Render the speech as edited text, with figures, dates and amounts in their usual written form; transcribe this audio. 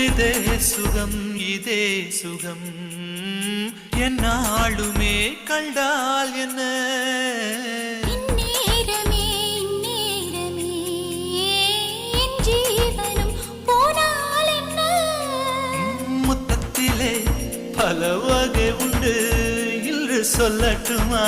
இதே சுகம் இதே சுகம் என்னாலுமே கண்டால் என்ன இந்நேரமே இந்நேரமே என் ஜீவனும் போனால் என்ன முத்தத்திலே பல வகை உண்டு இன்று சொல்லட்டுமா